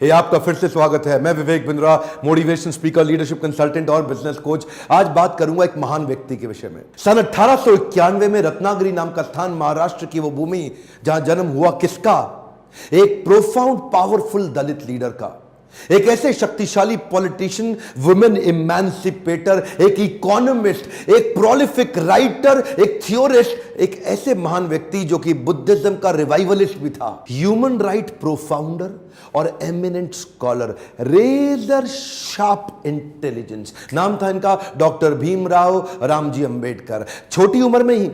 हे आपका फिर से स्वागत है। मैं Vivek Bindra, motivation speaker, leadership consultant और बिजनेस कोच। आज बात करूंगा एक महान व्यक्ति के विषय में। सन 1891 में रत्नागिरी नाम का स्थान, महाराष्ट्र की वो भूमि जहां जन्म हुआ किसका? एक प्रोफाउंड पावरफुल दलित लीडर का, एक ऐसे शक्तिशाली पॉलिटिशियन, वुमेन इमेंसिपेटर, एक इकोनॉमिस्ट, एक प्रोलिफिक राइटर, एक थियोरिस्ट, एक ऐसे महान व्यक्ति जो कि बुद्धिज्म का रिवाइवलिस्ट भी था, ह्यूमन राइट प्रोफाउंडर और eminent scholar, razor sharp intelligence. नाम था इनका डॉक्टर भीमराव रामजी अंबेडकर। छोटी उम्र में ही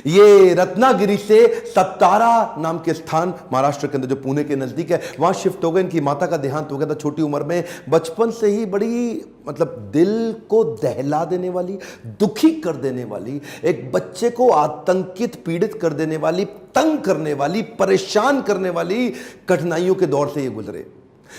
ये रत्नागिरी से सत्तारा नाम के स्थान, महाराष्ट्र के अंदर जो पुणे के नजदीक है, वहां शिफ्ट हो गए। इनकी माता का देहांत हो गया था छोटी उम्र में। बचपन से ही बड़ी दिल को दहला देने वाली, दुखी कर देने वाली, एक बच्चे को आतंकित, पीड़ित कर देने वाली, तंग करने वाली, परेशान करने वाली कठिनाइयों के दौर से ये गुजरे।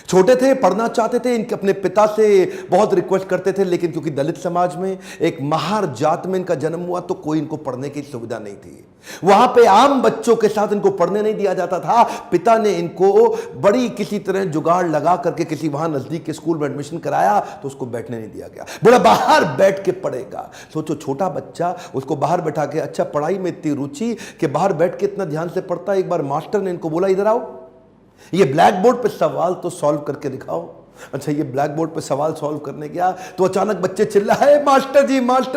छोटे थे, पढ़ना चाहते थे, इनके अपने पिता से बहुत रिक्वेस्ट करते थे, लेकिन क्योंकि दलित समाज में, एक महार जात में इनका जन्म हुआ, तो कोई इनको पढ़ने की सुविधा नहीं थी। वहां पे आम बच्चों के साथ इनको पढ़ने नहीं दिया जाता था। पिता ने इनको बड़ी किसी तरह जुगाड़ लगा करके किसी वहां नजदीक के स्कूल में एडमिशन कराया, तो उसको बैठने नहीं दिया गया। बोला बाहर बैठ के पढ़ेगा। सोचो, छोटा बच्चा, उसको बाहर बैठा के, अच्छा पढ़ाई में इतनी रुचि कि बाहर बैठ के इतना ध्यान से पढ़ता है। एक बार मास्टर ने इनको बोला, इधर आओ, ये ब्लैक बोर्ड पे सवाल तो सॉल्व करके दिखाओ। अच्छा, ये ब्लैक बोर्ड पे सवाल सॉल्व करने गया तो अचानक बच्चे चिल्लाए, मास्टर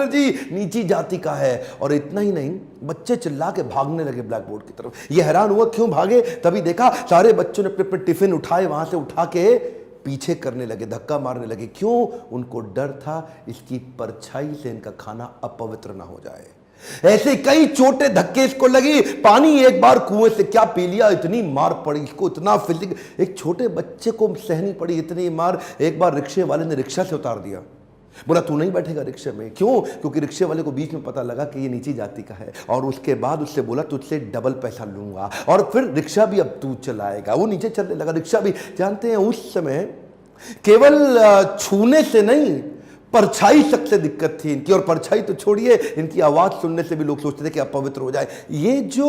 जी नीची जाति का है। और इतना ही नहीं, बच्चे चिल्ला के भागने लगे ब्लैक बोर्ड की तरफ। ये हैरान हुआ क्यों भागे। तभी देखा सारे बच्चों ने अपने अपने टिफिन उठाए, वहां से उठा के पीछे करने लगे, धक्का मारने लगे। क्यों? उनको डर था इसकी परछाई से इनका खाना अपवित्र ना हो जाए। ऐसे कई छोटे धक्के इसको लगी। पानी एक बार कुएं से क्या पी लिया, इतनी मार पड़ी इसको, इतना फिजिक, एक छोटे बच्चे को सहनी पड़ी इतनी मार। एक बार रिक्शे वाले ने रिक्शा से उतार दिया। बोला तू नहीं बैठेगा रिक्शे में। क्यों? क्योंकि रिक्शे वाले को बीच में पता लगा कि ये नीची जाति का है। और उसके बाद उससे बोला तुझसे डबल पैसा लूंगा, और फिर रिक्शा भी अब तू चलाएगा। वो नीचे चलने लगा, रिक्शा भी। जानते हैं उस समय केवल छूने से नहीं, परछाई तक से दिक्कत थी इनकी। और परछाई तो छोड़िए, इनकी आवाज सुनने से भी लोग सोचते थे कि अपवित्र हो जाए। ये जो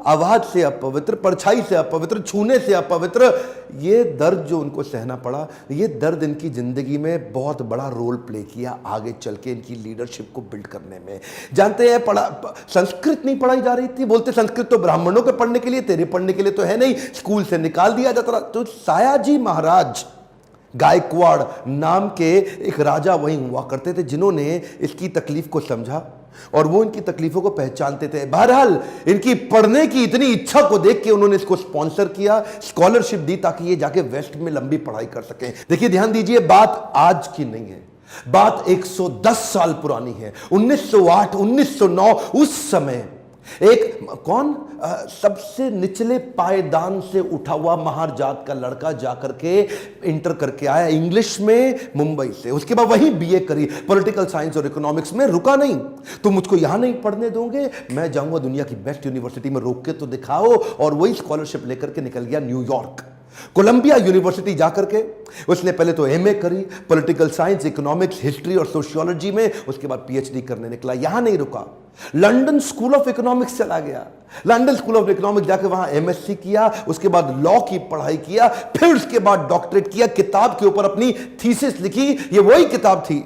आवाज से अपवित्र, परछाई से अपवित्र, छूने से अपवित्र, ये दर्द जो उनको सहना पड़ा, ये दर्द इनकी जिंदगी में बहुत बड़ा रोल प्ले किया आगे चल के इनकी लीडरशिप को बिल्ड करने में। जानते हैं, संस्कृत नहीं पढ़ाई जा रही थी। बोलते संस्कृत तो ब्राह्मणों के पढ़ने के लिए, तेरे पढ़ने के लिए तो है नहीं, स्कूल से निकाल दिया जाता था। तो सायाजी महाराज गायकवाड़ नाम के एक राजा वहीं हुआ करते थे, जिन्होंने इसकी तकलीफ को समझा और वो इनकी तकलीफों को पहचानते थे। बहरहाल इनकी पढ़ने की इतनी इच्छा को देख के उन्होंने इसको स्पॉन्सर किया, स्कॉलरशिप दी, ताकि ये जाके वेस्ट में लंबी पढ़ाई कर सकें। देखिए, ध्यान दीजिए, बात आज की नहीं है, बात 110 साल पुरानी है। 1908, 1909, उस समय एक सबसे निचले पायदान से उठा हुआ महार जात का लड़का जाकर के इंटर करके आया इंग्लिश में मुंबई से। उसके बाद वहीं बीए करी, पॉलिटिकल साइंस और इकोनॉमिक्स में। रुका नहीं, तुम मुझको यहां नहीं पढ़ने दोगे, मैं जाऊंगा दुनिया की बेस्ट यूनिवर्सिटी में, रोक के तो दिखाओ। और वही स्कॉलरशिप लेकर के निकल गया न्यूयॉर्क, कोलंबिया यूनिवर्सिटी जाकर के उसने पहले तो एमए करी, पॉलिटिकल साइंस, इकोनॉमिक्स, हिस्ट्री और सोशियोलॉजी में। उसके बाद पीएचडी करने निकला। यहां नहीं रुका, लंदन स्कूल ऑफ इकोनॉमिक्स चला गया। लंदन स्कूल ऑफ इकोनॉमिक्स जाकर वहां एमएससी किया, उसके बाद लॉ की पढ़ाई किया, फिर उसके बाद डॉक्टरेट किया, किताब के ऊपर अपनी थीसिस लिखी। ये वही किताब थी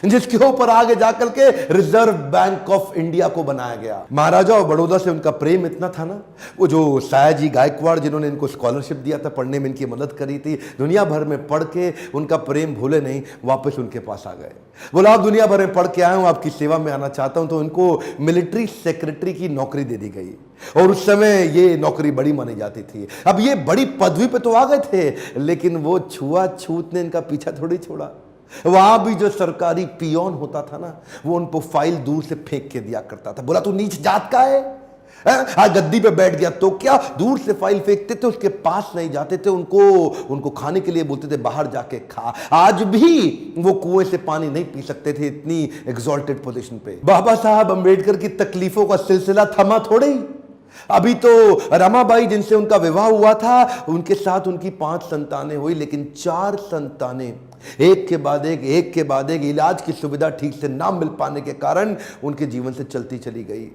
जिसके ऊपर आगे जाकर के रिजर्व बैंक ऑफ इंडिया को बनाया गया। महाराजा और बड़ौदा से उनका प्रेम इतना था ना, वो जो सायाजी गायकवाड़ जिन्होंने इनको स्कॉलरशिप दिया था, पढ़ने में इनकी मदद करी थी, दुनिया भर में पढ़ के उनका प्रेम भूले नहीं, वापस उनके पास आ गए। बोला आप दुनिया भर में पढ़ के आए हूं, आपकी सेवा में आना चाहता हूं। तो उनको मिलिट्री सेक्रेटरी की नौकरी दे दी गई, और उस समय ये नौकरी बड़ी मानी जाती थी। अब ये बड़ी पदवी पे तो आ गए थे, लेकिन वो छुआछूत ने इनका पीछा थोड़ी छोड़ा। वहां भी जो सरकारी पियोन होता था ना, वो उनको फाइल दूर से फेंक के दिया करता था। बोला तू नीच जात का है, आज गद्दी पे बैठ गया तो क्या, दूर से फाइल फेंकते थे, उसके पास नहीं जाते थे। उनको खाने के लिए बोलते थे बाहर जाके खा। आज भी वो कुएं से पानी नहीं पी सकते थे, इतनी एग्जॉल्टेड पोजीशन पे। बाबा साहब अंबेडकर की तकलीफों का सिलसिला थमा थोड़े ही। अभी तो रमाबाई जिनसे उनका विवाह हुआ था, उनके साथ उनकी 5 संतानें हुई, लेकिन 4 संतानें एक के बाद एक इलाज की सुविधा ठीक से ना मिल पाने के कारण उनके जीवन से चलती चली गई।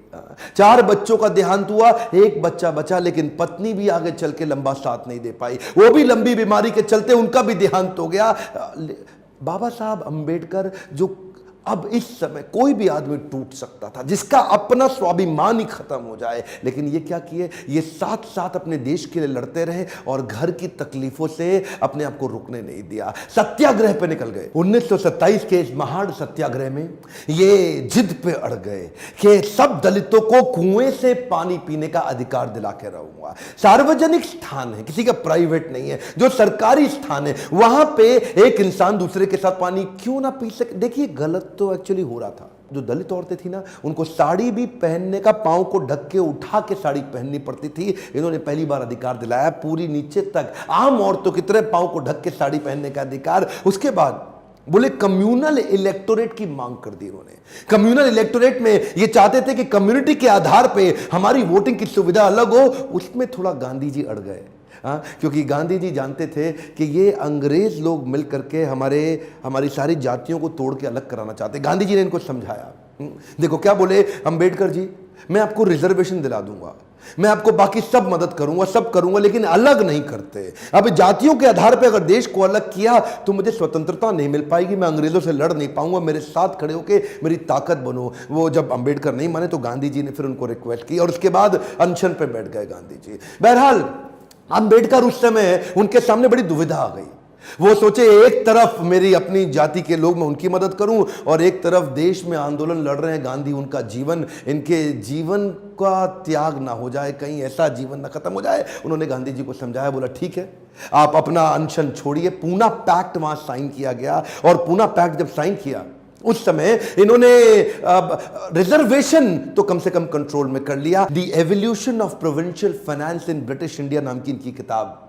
4 बच्चों का देहांत हुआ, 1 बच्चा बचा, लेकिन पत्नी भी आगे चल के लंबा साथ नहीं दे पाई, वो भी लंबी बीमारी के चलते उनका भी देहांत हो गया। बाबा साहब अंबेडकर, जो अब इस समय कोई भी आदमी टूट सकता था, जिसका अपना स्वाभिमान ही खत्म हो जाए, लेकिन ये क्या किए, ये साथ साथ अपने देश के लिए लड़ते रहे और घर की तकलीफों से अपने आप को रुकने नहीं दिया, सत्याग्रह पे निकल गए। 1927 के इस महान सत्याग्रह में ये जिद पे अड़ गए कि सब दलितों को कुएं से पानी पीने का अधिकार दिला के रहूंगा। सार्वजनिक स्थान है, किसी का प्राइवेट नहीं है, जो सरकारी स्थान है, वहां पे एक इंसान दूसरे के साथ पानी क्यों ना पी सके। देखिए गलत तो एक्चुअली हो रहा था। जो दलित औरतें थी ना, उनको साड़ी भी पहनने का, पांव को ढक के उठा के साड़ी पहननी पड़ती थी। इन्होंने पहली बार अधिकार दिलाया, पूरी नीचे तक आम औरतों की तरह पांव को ढक के साड़ी पहनने का अधिकार। उसके बाद बोले कम्युनल इलेक्टोरेट की मांग कर दी इन्होंने। कम्युनल इलेक्टोरेट में ये चाहते थे कि कम्युनिटी के आधार पे हमारी वोटिंग की सुविधा अलग हो। उसमें थोड़ा गांधी जी अड़ गए, क्योंकि गांधी जी जानते थे कि ये अंग्रेज लोग मिल करके हमारी सारी जातियों को तोड़ के अलग कराना चाहते। गांधी जी ने इनको समझाया। देखो क्या बोले अंबेडकर जी, मैं आपको रिजर्वेशन दिला दूंगा, मैं आपको बाकी सब मदद करूंगा, सब करूंगा, लेकिन अलग नहीं करते। अब जातियों के आधार पर अगर देश को अलग किया तो मुझे स्वतंत्रता नहीं मिल पाएगी, मैं अंग्रेजों से लड़ नहीं पाऊंगा, मेरे साथ खड़े होके मेरी ताकत बनो। वो जब अंबेडकर नहीं माने तो गांधी जी ने फिर उनको रिक्वेस्ट की और उसके बाद अनशन पे बैठ गए गांधी जी। बहरहाल अंबेडकर उस समय उनके सामने बड़ी दुविधा आ गई। वो सोचे एक तरफ मेरी अपनी जाति के लोग, मैं उनकी मदद करूं, और एक तरफ देश में आंदोलन लड़ रहे हैं गांधी, उनका जीवन, इनके जीवन का त्याग ना हो जाए, कहीं ऐसा जीवन ना खत्म हो जाए। उन्होंने गांधी जी को समझाया, बोला ठीक है आप अपना अनशन छोड़िए। पूना पैक्ट वहां साइन किया गया, और पूना पैक्ट जब साइन किया उस समय इन्होंने रिजर्वेशन तो कम से कम कंट्रोल में कर लिया। The evolution of provincial finance in British India नाम की इनकी किताब,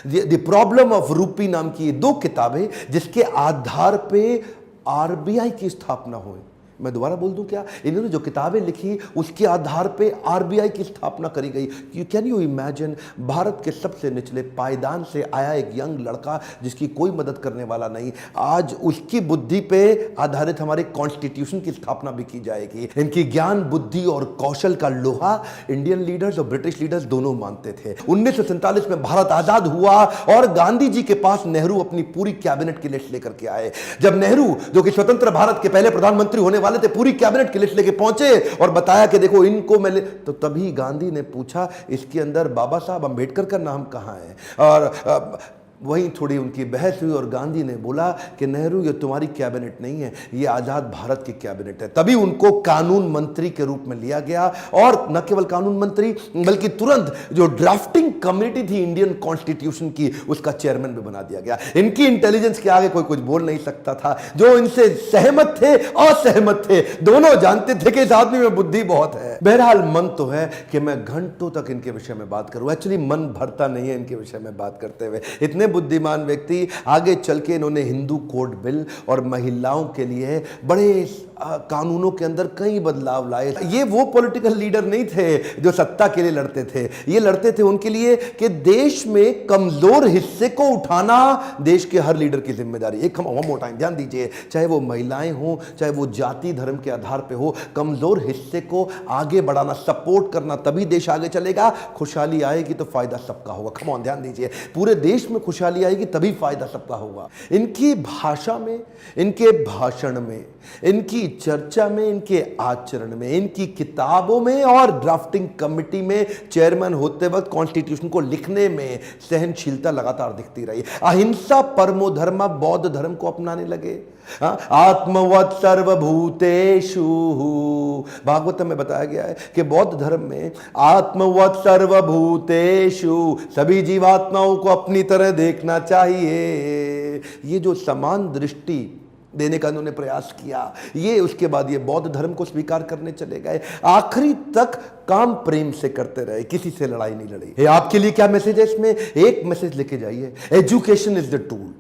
द प्रॉब्लम ऑफ रूपी नाम की 2 किताबें, जिसके आधार पे आरबीआई की स्थापना हुई। मैं दोबारा बोल दूं क्या, इन्होंने जो किताबें लिखी उसके आधार पे आरबीआई की स्थापना करी गई। कैन यू इमेजिन, भारत के सबसे निचले पायदान से आया एक यंग लड़का जिसकी कोई मदद करने वाला नहीं, आज उसकी बुद्धि पे आधारित हमारे कॉन्स्टिट्यूशन की स्थापना भी की जाएगी। इनकी ज्ञान, बुद्धि और कौशल का लोहा इंडियन लीडर्स और ब्रिटिश लीडर्स दोनों मानते थे। 1947 में भारत आजाद हुआ और गांधी जी के पास नेहरू अपनी पूरी कैबिनेट की लिस्ट लेकर के आए। जब नेहरू, जो कि स्वतंत्र भारत के पहले प्रधानमंत्री होने वाले थे, पूरी कैबिनेट की लिस्ट लेके पहुंचे और बताया कि देखो इनको मैं तो तभी गांधी ने पूछा इसके अंदर बाबा साहब अंबेडकर का नाम कहां है, और वहीं थोड़ी उनकी बहस हुई और गांधी ने बोला कि नेहरू ये तुम्हारी कैबिनेट नहीं है, ये आजाद भारत की कैबिनेट है। तभी उनको कानून मंत्री के रूप में लिया गया, और न केवल कानून मंत्री बल्कि तुरंत जो ड्राफ्टिंग कमेटी थी इंडियन कॉन्स्टिट्यूशन की, उसका चेयरमैन भी बना दिया गया। इनकी इंटेलिजेंस के आगे कोई कुछ बोल नहीं सकता था। जो इनसे सहमत थे, असहमत थे, दोनों जानते थे कि इस आदमी में बुद्धि बहुत है। बहरहाल मन तो है कि मैं घंटों तक इनके विषय में बात करूं, एक्चुअली मन भरता नहीं है इनके विषय में बात करते हुए। इतने बुद्धिमान व्यक्ति, आगे चल के इन्होंने हिंदू कोड बिल और महिलाओं के लिए बड़े कानूनों के अंदर कई बदलाव लाए। ये वो पॉलिटिकल लीडर नहीं थे जो सत्ता के लिए लड़ते थे, ये लड़ते थे उनके लिए कि देश में कमजोर हिस्से को उठाना देश के हर लीडर की जिम्मेदारी। एक वन मोर टाइम ध्यान दीजिए, चाहे वो महिलाएं हो, चाहे वो जाति धर्म के आधार पे हो, कमजोर हिस्से को आगे बढ़ाना, सपोर्ट करना, तभी देश आगे चलेगा। खुशहाली आएगी तो फायदा सबका होगा। कम ऑन ध्यान दीजिए, पूरे देश में खुशहाली आएगी तभी फायदा सबका होगा। इनकी भाषा में, इनके भाषण में, इनकी चर्चा में, इनके आचरण में, इनकी किताबों में और ड्राफ्टिंग कमेटी में चेयरमैन होते वक्त कॉन्स्टिट्यूशन को लिखने में सहनशीलता लगातार दिखती रही। अहिंसा परमो धर्म, बौद्ध धर्म को अपनाने लगे। आत्मवत् सर्वभूतेषु, भागवतम में बताया गया है कि बौद्ध धर्म में आत्मवत् सर्वभूतेषु, सभी जीवात्माओं को अपनी तरह देखना चाहिए। ये जो समान दृष्टि देने का उन्होंने प्रयास किया, ये उसके बाद ये बौद्ध धर्म को स्वीकार करने चले गए। आखिरी तक काम प्रेम से करते रहे, किसी से लड़ाई नहीं लड़ी। आपके लिए क्या मैसेज है इसमें? एक मैसेज लेके जाइए, एजुकेशन इज द टूल।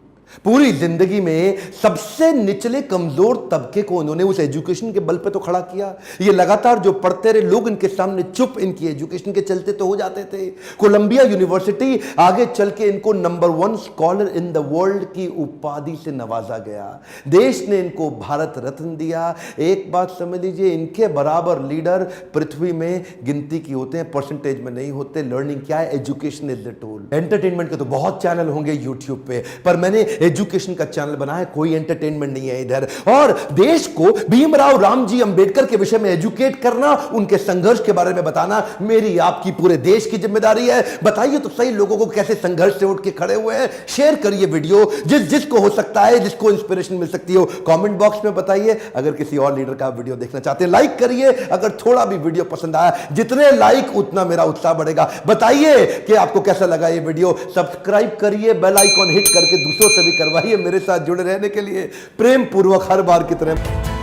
पूरी जिंदगी में सबसे निचले कमजोर तबके को उन्होंने उस एजुकेशन के बल पे तो खड़ा किया। ये लगातार जो पढ़ते रहे लोग इनके सामने चुप, इनकी एजुकेशन के चलते तो हो जाते थे। कोलंबिया यूनिवर्सिटी आगे चल के इनको number 1 scholar in the world की उपाधि से नवाजा गया। देश ने इनको भारत रत्न दिया। एक बात समझ लीजिए, इनके बराबर लीडर पृथ्वी में गिनती की होते हैं, परसेंटेज में नहीं होते। लर्निंग क्या है? Education is the tool. Entertainment के तो बहुत चैनल होंगे यूट्यूब पे, पर मैंने एजुकेशन का चैनल बना है, कोई एंटरटेनमेंट नहीं है इधर। और देश को भीमराव रामजी अंबेडकर के विषय में एजुकेट करना, उनके संघर्ष के बारे में बताना मेरी आपकी पूरे देश की जिम्मेदारी है। बताइए तो सही लोगों को कैसे संघर्ष से उठ के खड़े हुए हैं। शेयर करिए वीडियो, जिसको हो सकता है, जिसको इंस्पिरेशन मिल सकती हो, कमेंट बॉक्स में बताइए। अगर किसी और लीडर का वीडियो देखना चाहते हैं लाइक करिए। अगर थोड़ा भी वीडियो पसंद आया, जितने लाइक उतना मेरा उत्साह बढ़ेगा। बताइए कि आपको कैसा लगा ये वीडियो। सब्सक्राइब करिए, बेल आइकॉन हिट करके दूसरों से भी करवाइए मेरे साथ जुड़े रहने के लिए। प्रेम पूर्वक हर बार की तरह।